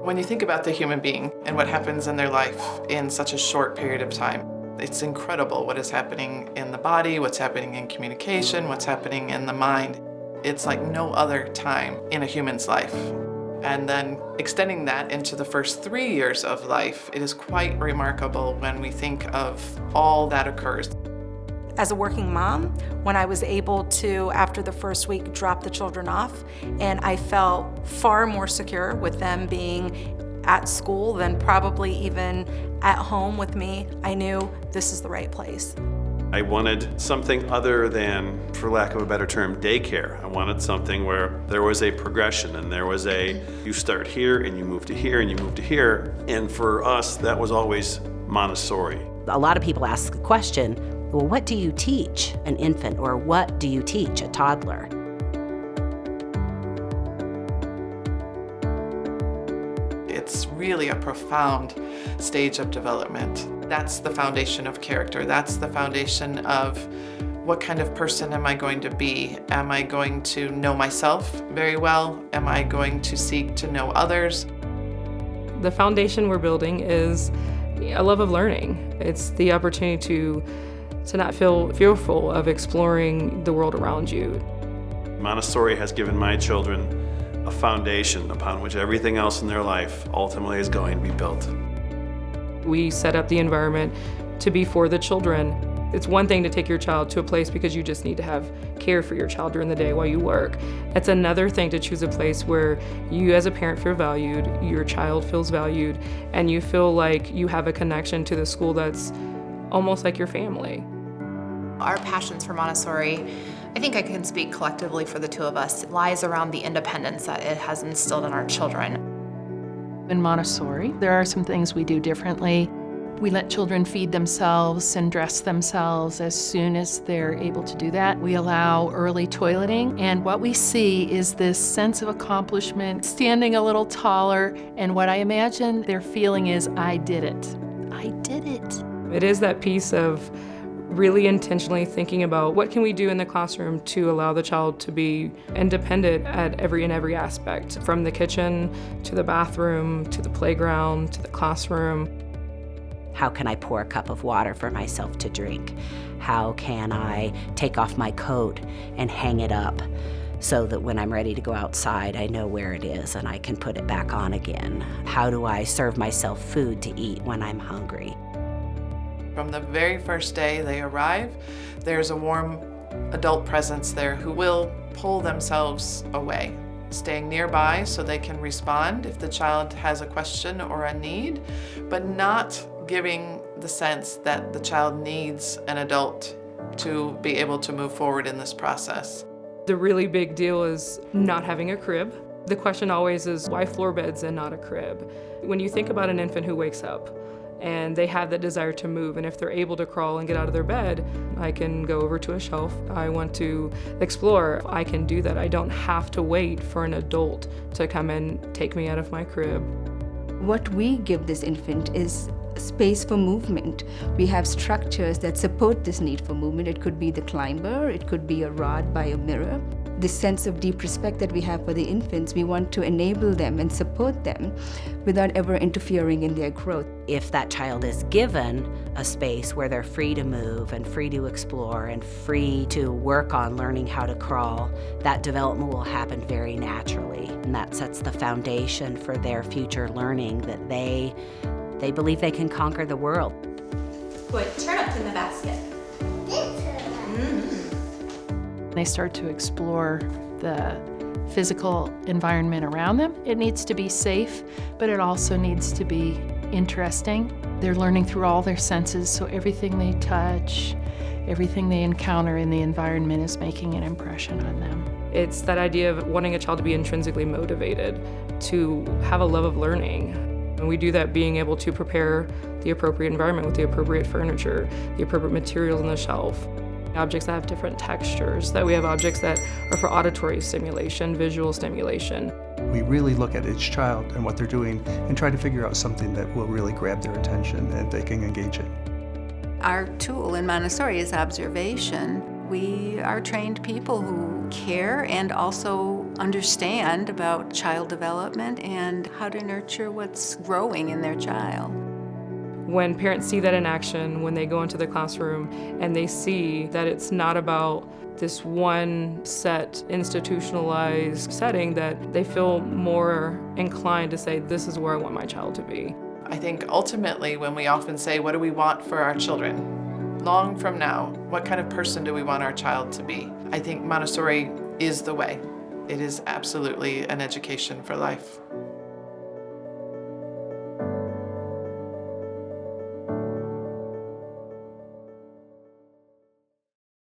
When you think about the human being and what happens in their life in such a short period of time, it's incredible what is happening in the body, what's happening in communication, what's happening in the mind. It's like no other time in a human's life. And then extending that into the first 3 years of life, it is quite remarkable when we think of all that occurs. As a working mom, when I was able to, after the first week, drop the children off, and I felt far more secure with them being at school than probably even at home with me, I knew this is the right place. I wanted something other than, for lack of a better term, daycare. I wanted something where there was a progression and there was you start here and you move to here and you move to here. And for us, that was always Montessori. A lot of people ask the question, well, what do you teach an infant, or what do you teach a toddler? It's really a profound stage of development. That's the foundation of character. That's the foundation of what kind of person am I going to be? Am I going to know myself very well? Am I going to seek to know others? The foundation we're building is a love of learning. It's the opportunity to not feel fearful of exploring the world around you. Montessori has given my children a foundation upon which everything else in their life ultimately is going to be built. We set up the environment to be for the children. It's one thing to take your child to a place because you just need to have care for your child during the day while you work. It's another thing to choose a place where you as a parent feel valued, your child feels valued, and you feel like you have a connection to the school that's almost like your family. Our passions for Montessori, I think I can speak collectively for the two of us, lies around the independence that it has instilled in our children. In Montessori, there are some things we do differently. We let children feed themselves and dress themselves as soon as they're able to do that. We allow early toileting, and what we see is this sense of accomplishment, standing a little taller, and what I imagine they're feeling is, I did it. I did it. It is that piece of really intentionally thinking about what can we do in the classroom to allow the child to be independent in every aspect, from the kitchen to the bathroom to the playground to the classroom. How can I pour a cup of water for myself to drink? How can I take off my coat and hang it up so that when I'm ready to go outside, I know where it is and I can put it back on again? How do I serve myself food to eat when I'm hungry? From the very first day they arrive, there's a warm adult presence there who will pull themselves away, staying nearby so they can respond if the child has a question or a need, but not giving the sense that the child needs an adult to be able to move forward in this process. The really big deal is not having a crib. The question always is, why floor beds and not a crib? When you think about an infant who wakes up and they have the desire to move, and if they're able to crawl and get out of their bed, I can go over to a shelf. I want to explore. I can do that. I don't have to wait for an adult to come and take me out of my crib. What we give this infant is space for movement. We have structures that support this need for movement. It could be the climber, it could be a rod by a mirror. This sense of deep respect that we have for the infants, we want to enable them and support them without ever interfering in their growth. If that child is given a space where they're free to move and free to explore and free to work on learning how to crawl, that development will happen very naturally. And that sets the foundation for their future learning, that they believe they can conquer the world. Good, turnips in the basket. They start to explore the physical environment around them. It needs to be safe, but it also needs to be interesting. They're learning through all their senses, so everything they touch, everything they encounter in the environment is making an impression on them. It's that idea of wanting a child to be intrinsically motivated, to have a love of learning. And we do that being able to prepare the appropriate environment with the appropriate furniture, the appropriate materials on the shelf. Objects that have different textures, that we have objects that are for auditory stimulation, visual stimulation. We really look at each child and what they're doing and try to figure out something that will really grab their attention and they can engage in. Our tool in Montessori is observation. We are trained people who care and also understand about child development and how to nurture what's growing in their child. When parents see that in action, when they go into the classroom and they see that it's not about this one set institutionalized setting, that they feel more inclined to say, this is where I want my child to be. I think ultimately when we often say, what do we want for our children? Long from now, what kind of person do we want our child to be? I think Montessori is the way. It is absolutely an education for life.